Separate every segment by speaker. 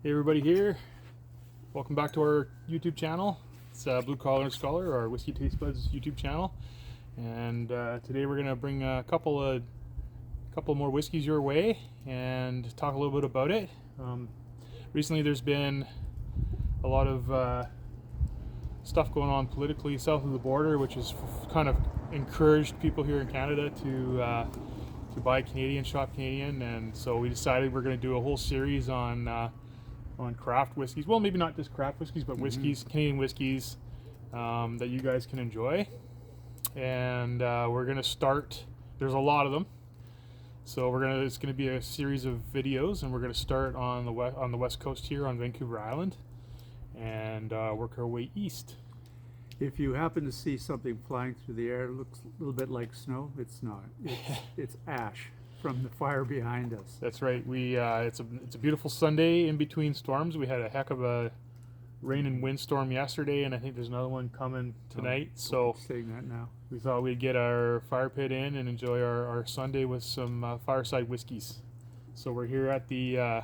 Speaker 1: Hey everybody here, welcome back to our YouTube channel. It's Blue Collar Scholar, our Whiskey Taste Buds YouTube channel. And today we're going to bring a couple more whiskeys your way and talk a little bit about it. Recently there's been a lot of stuff going on politically south of the border, which has kind of encouraged people here in Canada to buy Canadian, shop Canadian, and so we decided we're going to do a whole series on craft whiskeys. Well, maybe not just craft whiskeys, but whiskeys, Canadian whiskeys that you guys can enjoy. And we're going to start. There's a lot of them, so it's going to be a series of videos, and we're going to start on the west coast here on Vancouver Island, and work our way east.
Speaker 2: If you happen to see something flying through the air, it looks a little bit like snow. It's not. It's ash from the fire behind us.
Speaker 1: That's right. It's a beautiful Sunday in between storms. We had a heck of a rain and windstorm yesterday, and I think there's another one coming tonight. So
Speaker 2: saying that now,
Speaker 1: we thought we'd get our fire pit in and enjoy our Sunday with some fireside whiskeys. So we're here at the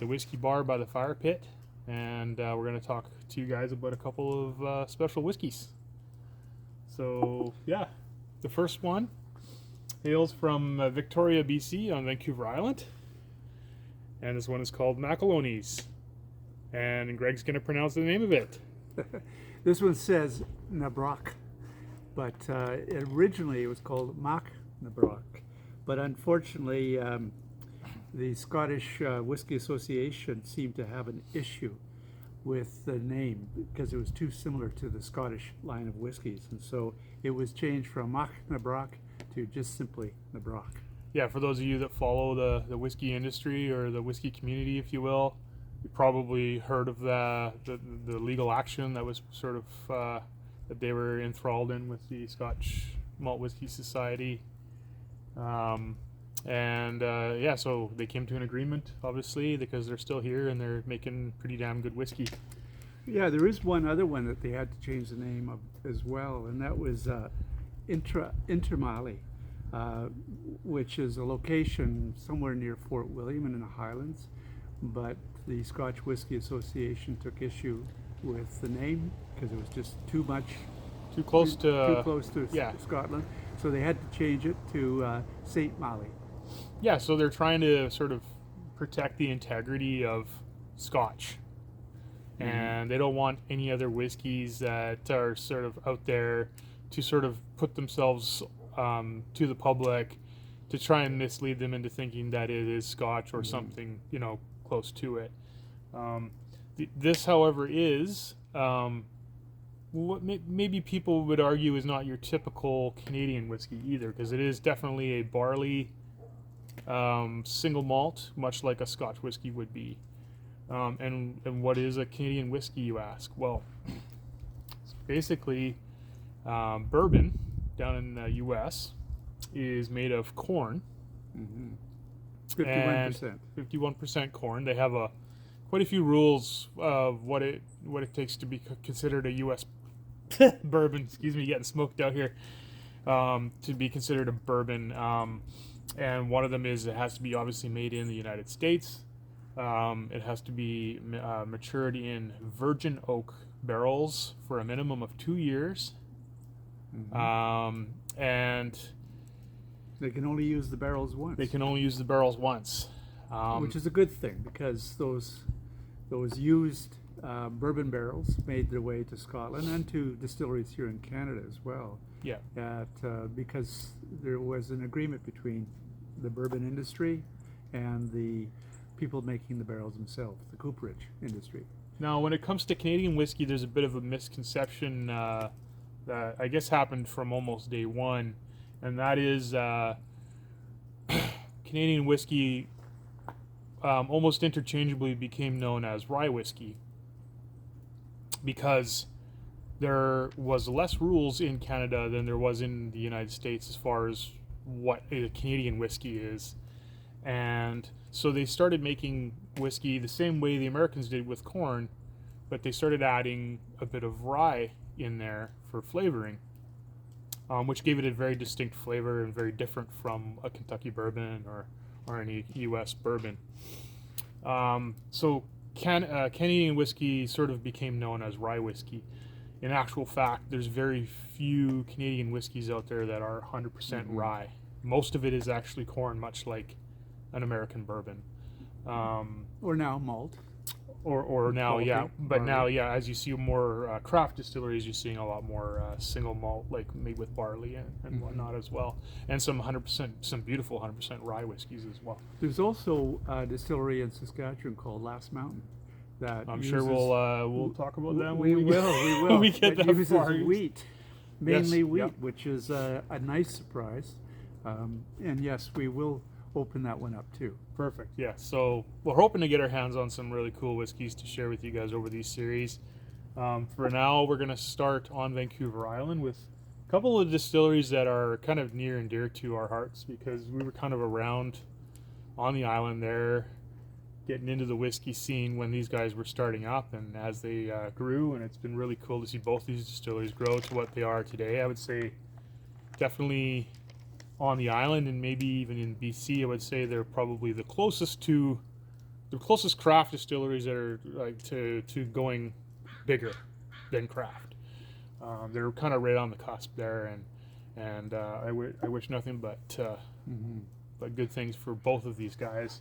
Speaker 1: whiskey bar by the fire pit, and we're going to talk to you guys about a couple of special whiskeys. So yeah, the first one hails from Victoria, BC on Vancouver Island, and this one is called Macaloni's, and Greg's going to pronounce the name of it.
Speaker 2: This one says Nabrock, but originally it was called Mac Nabrock, but unfortunately the Scottish Whisky Association seemed to have an issue with the name because it was too similar to the Scottish line of whiskies, and so it was changed from Mac Nabrock to just simply Nabrock.
Speaker 1: Yeah, for those of you that follow the whiskey industry or the whiskey community, if you will, you probably heard of the legal action that was sort of that they were enthralled in with the Scotch Malt Whisky Society. Yeah, so they came to an agreement, obviously, because they're still here and they're making pretty damn good whiskey.
Speaker 2: Yeah, there is one other one that they had to change the name of as well, and that was Intermali, which is a location somewhere near Fort William in the Highlands, but the Scotch Whisky Association took issue with the name because it was just too close to Scotland, so they had to change it to St. Mally.
Speaker 1: Yeah, so they're trying to sort of protect the integrity of Scotch, and they don't want any other whiskeys that are sort of out there to sort of put themselves to the public to try and mislead them into thinking that it is Scotch or something, close to it. This, however, is what maybe people would argue is not your typical Canadian whiskey either, because it is definitely a barley single malt, much like a Scotch whiskey would be. And what is a Canadian whiskey, you ask? Well, it's basically bourbon down in the U.S. is made of corn.
Speaker 2: 51%.
Speaker 1: 51% corn. They have quite a few rules of what it takes to be considered a U.S. bourbon. Excuse me, getting smoked out here. To be considered a bourbon, and one of them is it has to be obviously made in the United States. It has to be matured in virgin oak barrels for a minimum of 2 years. And
Speaker 2: they can only use the barrels once. Which is a good thing, because those used bourbon barrels made their way to Scotland and to distilleries here in Canada as well.
Speaker 1: Yeah.
Speaker 2: Because there was an agreement between the bourbon industry and the people making the barrels themselves, the cooperage industry.
Speaker 1: Now, when it comes to Canadian whiskey, there's a bit of a misconception that I guess happened from almost day one, and that is Canadian whiskey almost interchangeably became known as rye whiskey because there was less rules in Canada than there was in the United States as far as what a Canadian whiskey is. And so they started making whiskey the same way the Americans did with corn, but they started adding a bit of rye in there for flavoring, which gave it a very distinct flavor and very different from a Kentucky bourbon or any U.S. bourbon. So Canadian whiskey sort of became known as rye whiskey. In actual fact, there's very few Canadian whiskeys out there that are 100% rye. Most of it is actually corn, much like an American bourbon.
Speaker 2: Or now malt.
Speaker 1: Or now,
Speaker 2: Coffee,
Speaker 1: yeah. But
Speaker 2: barley.
Speaker 1: now, yeah, as you see more craft distilleries, you're seeing a lot more single malt, like made with barley and whatnot as well. And some 100%, some beautiful 100% rye whiskeys as well.
Speaker 2: There's also a distillery in Saskatchewan called Last Mountain. That
Speaker 1: I'm
Speaker 2: uses,
Speaker 1: sure we'll talk about that
Speaker 2: we
Speaker 1: when
Speaker 2: will.
Speaker 1: when we get
Speaker 2: that
Speaker 1: that
Speaker 2: uses
Speaker 1: far.
Speaker 2: wheat, mainly
Speaker 1: Yes,
Speaker 2: wheat,
Speaker 1: yep.
Speaker 2: which is a nice surprise. And yes, we will open that one up too.
Speaker 1: Perfect. Yeah. So we're hoping to get our hands on some really cool whiskeys to share with you guys over these series. For now, we're going to start on Vancouver Island with a couple of distilleries that are kind of near and dear to our hearts because we were kind of around on the island there, getting into the whiskey scene when these guys were starting up and as they grew. And it's been really cool to see both these distilleries grow to what they are today. I would say definitely on the island and maybe even in BC, I would say they're probably the closest craft distilleries that are like to going bigger than craft. They're kind of right on the cusp there, and I wish nothing but good things for both of these guys.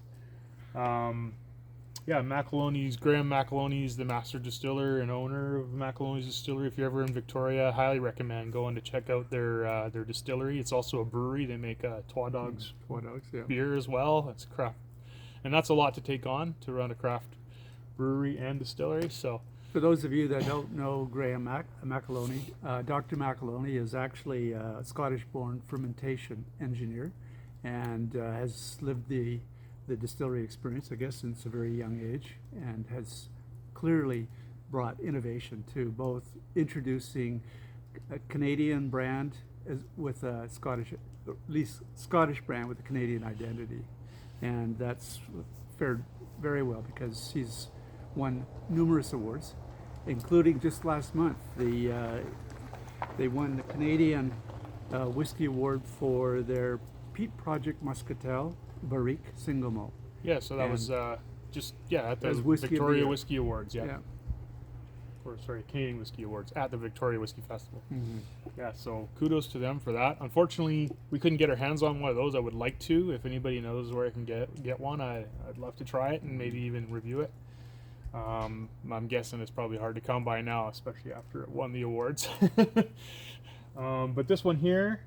Speaker 1: Yeah, Graham McAloney's the master distiller and owner of McAloney's Distillery. If you're ever in Victoria, I highly recommend going to check out their distillery. It's also a brewery. They make Twa Dogs
Speaker 2: yeah.
Speaker 1: beer as well. That's craft, and that's a lot to take on to run a craft brewery and distillery. So,
Speaker 2: For those of you that don't know Graham McAloney, Dr. McAloney is actually a Scottish-born fermentation engineer and has lived the distillery experience, I guess, since a very young age, and has clearly brought innovation to both introducing a Canadian brand with a Scottish, at least Scottish brand with a Canadian identity, and that's fared very well because he's won numerous awards, including just last month they won the Canadian Whisky Award for their Peat Project Muscatel Barrique single malt.
Speaker 1: yeah, so that was at the
Speaker 2: Whiskey of the
Speaker 1: Victoria
Speaker 2: Year.
Speaker 1: Whiskey Awards,
Speaker 2: Yeah.
Speaker 1: or sorry, Canadian Whiskey Awards at the Victoria Whiskey Festival.
Speaker 2: Mm-hmm.
Speaker 1: Yeah, so kudos to them for that. Unfortunately, we couldn't get our hands on one of those. I would like to. If anybody knows where I can get one, I'd love to try it and maybe even review it. I'm guessing it's probably hard to come by now, especially after it won the awards. But this one here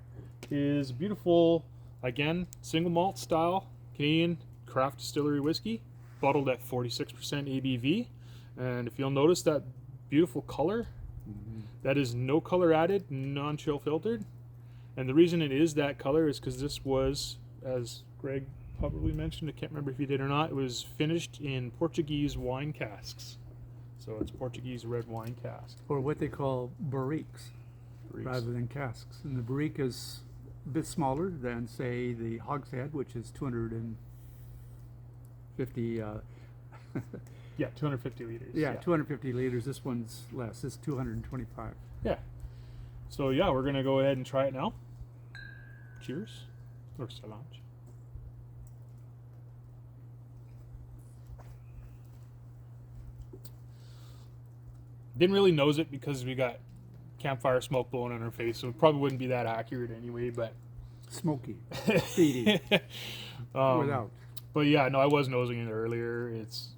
Speaker 1: is beautiful, again, single malt style Canadian craft distillery whiskey, bottled at 46% ABV. And if you'll notice that beautiful color, that is no color added, non-chill filtered. And the reason it is that color is because this was, as Greg probably mentioned, I can't remember if he did or not, it was finished in Portuguese wine casks. So it's Portuguese red wine cask.
Speaker 2: Or what they call barriques rather than casks. And the barrique is a bit smaller than, say, the hogshead, which is 250
Speaker 1: Yeah, 250 liters.
Speaker 2: 250 liters. This one's less. It's 225.
Speaker 1: Yeah. So yeah, we're gonna go ahead and try it now. Cheers. Or Solange. Didn't really nose it because we got campfire smoke blowing in our face, so it probably wouldn't be that accurate anyway, but
Speaker 2: Smoky, speedy, without.
Speaker 1: But yeah, no, I was nosing it earlier.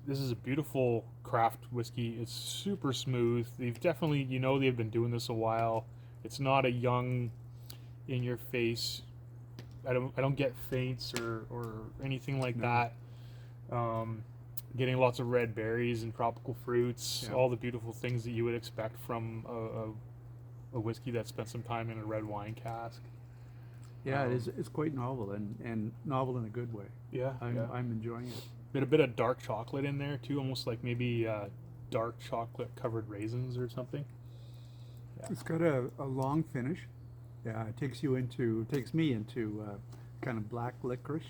Speaker 1: This is a beautiful craft whiskey. It's super smooth. They've definitely, they've been doing this a while. It's not a young, in your face. I don't get faints or anything like that. Getting lots of red berries and tropical fruits, all the beautiful things that you would expect from a whiskey that spent some time in a red wine cask.
Speaker 2: Yeah, it's quite novel and novel in a good way.
Speaker 1: Yeah,
Speaker 2: I'm enjoying it.
Speaker 1: A bit of dark chocolate in there too, almost like maybe dark chocolate covered raisins or something. Yeah.
Speaker 2: It's got a long finish. Yeah, it takes me into kind of black licorice.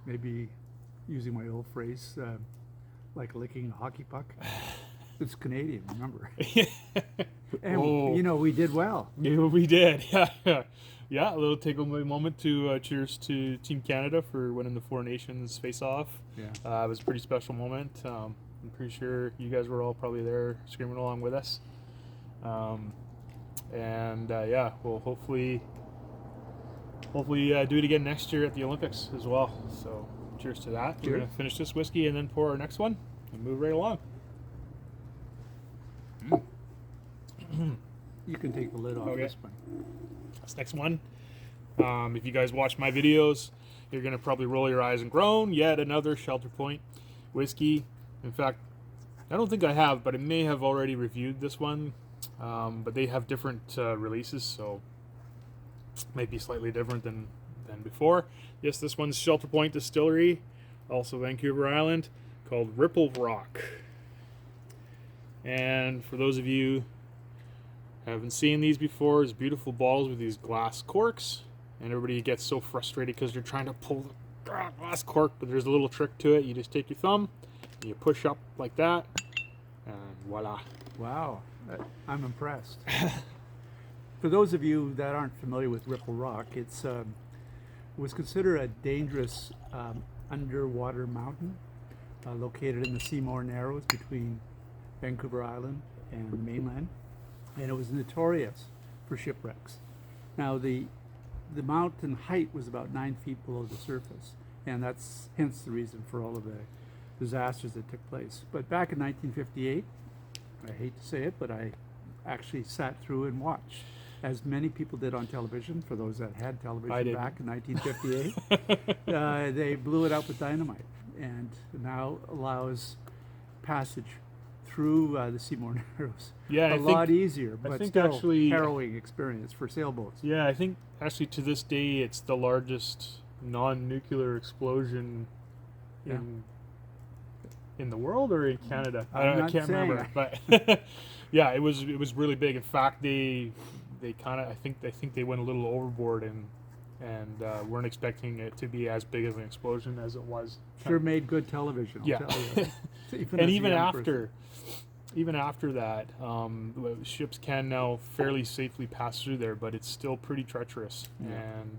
Speaker 2: Maybe using my old phrase, like licking a hockey puck. It's Canadian, remember? And we did well.
Speaker 1: Yeah, we did. Yeah. Yeah, a little takeaway moment to cheers to Team Canada for winning the Four Nations face-off.
Speaker 2: Yeah.
Speaker 1: It was a pretty special moment. I'm pretty sure you guys were all probably there screaming along with us. Yeah, we'll hopefully do it again next year at the Olympics as well. So cheers to that. We're
Speaker 2: Cheers.
Speaker 1: gonna finish this whiskey and then pour our next one and move right along.
Speaker 2: You can take the lid off
Speaker 1: Okay.
Speaker 2: this one.
Speaker 1: This next one, if you guys watch my videos, you're gonna probably roll your eyes and groan. Yet another Shelter Point whiskey. In fact, I don't think I have, but I may have already reviewed this one. But they have different releases, so might be slightly different than before. Yes, this one's Shelter Point Distillery, also Vancouver Island, called Ripple Rock. And for those of you who haven't seen these before, it's beautiful bottles with these glass corks, and everybody gets so frustrated because they're trying to pull the glass cork, but there's a little trick to it. You just take your thumb, and you push up like that, and voila.
Speaker 2: Wow, I'm impressed. For those of you that aren't familiar with Ripple Rock, it was considered a dangerous underwater mountain located in the Seymour Narrows between Vancouver Island and the mainland, and it was notorious for shipwrecks. Now the mountain height was about 9 feet below the surface, and that's hence the reason for all of the disasters that took place. But back in 1958, I hate to say it, but I actually sat through and watched, as many people did on television, for those that had
Speaker 1: I
Speaker 2: television
Speaker 1: didn't.
Speaker 2: back in 1958. They blew it up with dynamite, and now allows passage through the Seymour Narrows.
Speaker 1: Yeah,
Speaker 2: a lot easier, but
Speaker 1: think
Speaker 2: still
Speaker 1: actually-
Speaker 2: harrowing experience for sailboats.
Speaker 1: Yeah, I think actually to this day it's the largest non-nuclear explosion
Speaker 2: Yeah.
Speaker 1: in the world or in Canada.
Speaker 2: I'm
Speaker 1: I
Speaker 2: not
Speaker 1: can't
Speaker 2: saying.
Speaker 1: remember, but yeah, it was really big. In fact, they kind of I think they went a little overboard and weren't expecting it to be as big of an explosion as it was.
Speaker 2: Sure made good television, I'll
Speaker 1: Yeah.
Speaker 2: tell you.
Speaker 1: And
Speaker 2: as a
Speaker 1: even
Speaker 2: young person.
Speaker 1: after that, ships can now fairly safely pass through there, but it's still pretty treacherous,
Speaker 2: Yeah.
Speaker 1: and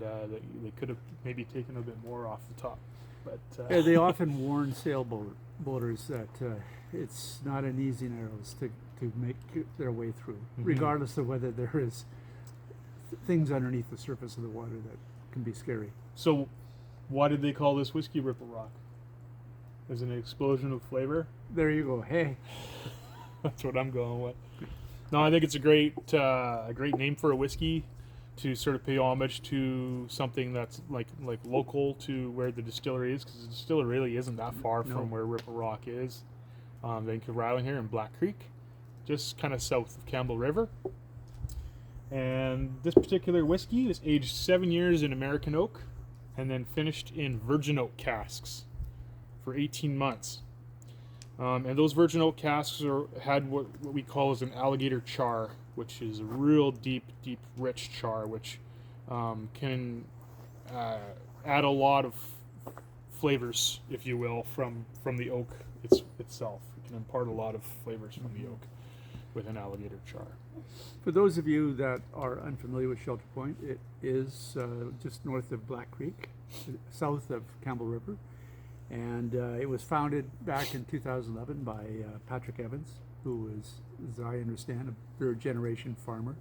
Speaker 1: they could have maybe taken a bit more off the top. But
Speaker 2: Yeah, they often warn sailboaters that it's not an easy narrows to make their way through, regardless of whether there is things underneath the surface of the water that can be scary.
Speaker 1: So, why did they call this whiskey Ripple Rock? Is it an explosion of flavor?
Speaker 2: There you go. Hey,
Speaker 1: That's what I'm going with. No, I think it's a great name for a whiskey to sort of pay homage to something that's like local to where the distillery is, because the distillery really isn't that far
Speaker 2: No.
Speaker 1: from where Ripple Rock is, Vancouver Island here in Black Creek, just kind of south of Campbell River. And this particular whiskey is aged 7 years in American oak, and then finished in virgin oak casks for 18 months. And those virgin oak casks had what we call as an alligator char, which is a real deep, rich char, which can add a lot of flavors, if you will, from the oak itself. It can impart a lot of flavors from the oak with an alligator char.
Speaker 2: for those of you that are unfamiliar with Shelter Point, it is just north of Black Creek, south of Campbell River. And it was founded back in 2011 by Patrick Evans, who was, as I understand, a third-generation farmer.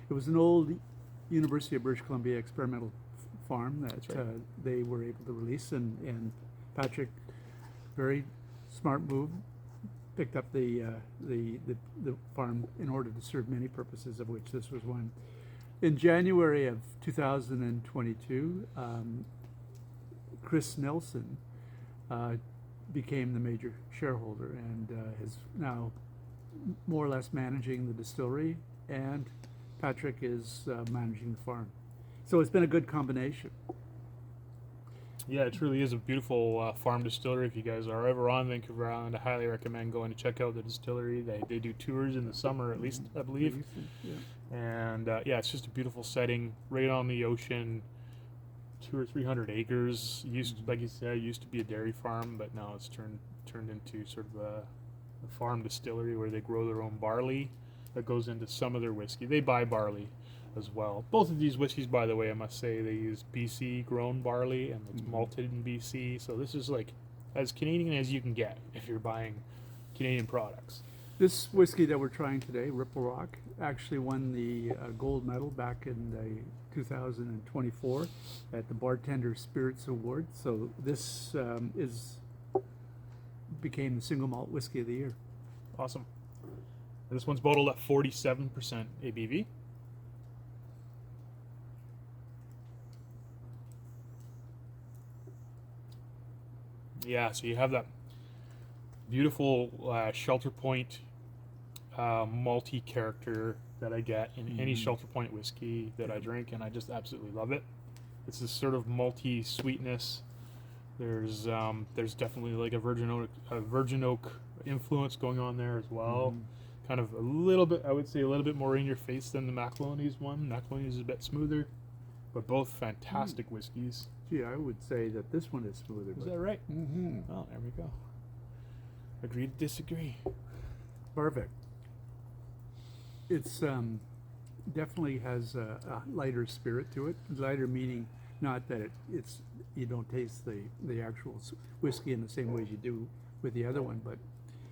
Speaker 2: It was an old University of British Columbia experimental farm that
Speaker 1: right.
Speaker 2: they were able to release, and Patrick, very smart move, picked up the farm in order to serve many purposes, of which this was one. In January of 2022, Chris Nelson became the major shareholder and is now more or less managing the distillery, and Patrick is managing the farm. So it's been a good combination.
Speaker 1: Yeah, it truly is a beautiful farm distillery. If you guys are ever on Vancouver Island, I highly recommend going to check out the distillery. They do tours in the summer, at least, I believe.
Speaker 2: Yeah.
Speaker 1: And yeah, it's just a beautiful setting, right on the ocean. 200 or 300 acres. Like you said, used to be a dairy farm, but now it's turned into sort of a farm distillery where they grow their own barley that goes into some of their whiskey. They buy barley, as well. Both of these whiskeys, by the way, I must say, they use BC grown barley and it's malted in BC. So this is like as Canadian as you can get if you're buying Canadian products.
Speaker 2: This whiskey that we're trying today, Ripple Rock, actually won the gold medal back in the 2024 at the Bartender Spirits Award. So this became the single malt whiskey of the year.
Speaker 1: Awesome. This one's bottled at 47% ABV. Yeah, so you have that beautiful Shelter Point malty character that I get in any Shelter Point whiskey that I drink, and I just absolutely love it. It's this sort of malty sweetness. There's definitely like a virgin oak influence going on there as well. Kind of a little bit, I would say, a little bit more in your face than the McIlhenny's one. McIlhenny's is a bit smoother, but both fantastic whiskeys.
Speaker 2: Gee, I would say that this one is smoother.
Speaker 1: Is that right? Oh, there we go. Agree to disagree.
Speaker 2: Perfect. It's definitely has a lighter spirit to it. Lighter meaning not that it's you don't taste the actual whiskey in the same way as you do with the other one, but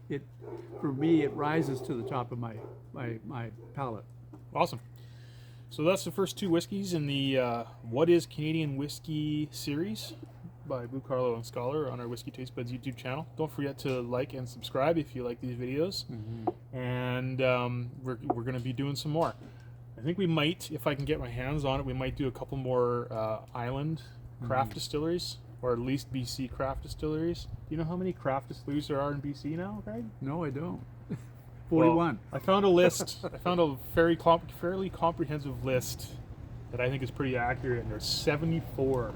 Speaker 2: it, for me, it rises to the top of my palate.
Speaker 1: Awesome. So that's the first two whiskeys in the What is Canadian Whisky series by Blue Carlo and Scholar on our Whiskey Taste Buds YouTube channel. Don't forget to like and subscribe if you like these videos. And we're going to be doing some more. I think we might, if I can get my hands on it, we might do a couple more island craft distilleries, or at least BC craft distilleries. Do you know how many craft distilleries there are in BC now, Craig?
Speaker 2: No, I don't. 41.
Speaker 1: Well, I found a list. I found a fairly comprehensive list that I think is pretty accurate, and there's 74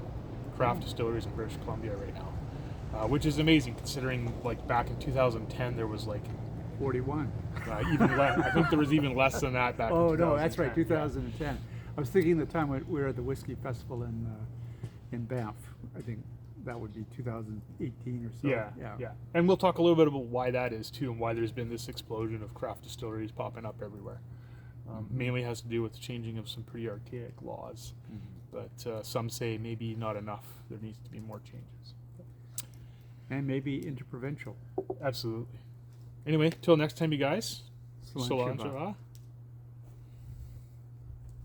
Speaker 1: craft distilleries in British Columbia right now, which is amazing considering like back in 2010 there was like
Speaker 2: 41.
Speaker 1: Even less. I think there was even less than that back in 2010.
Speaker 2: Oh no, that's right, 2010. Yeah. I was thinking the time we were at the Whiskey Festival in Banff. I think that would be 2018 or so.
Speaker 1: Yeah. And we'll talk a little bit about why that is too, and why there's been this explosion of craft distilleries popping up everywhere. Mainly has to do with the changing of some pretty archaic laws, but some say maybe not enough. There needs to be more changes.
Speaker 2: And maybe interprovincial.
Speaker 1: Absolutely. Anyway, till next time, you guys.
Speaker 2: Cilantro.
Speaker 1: Cilantro.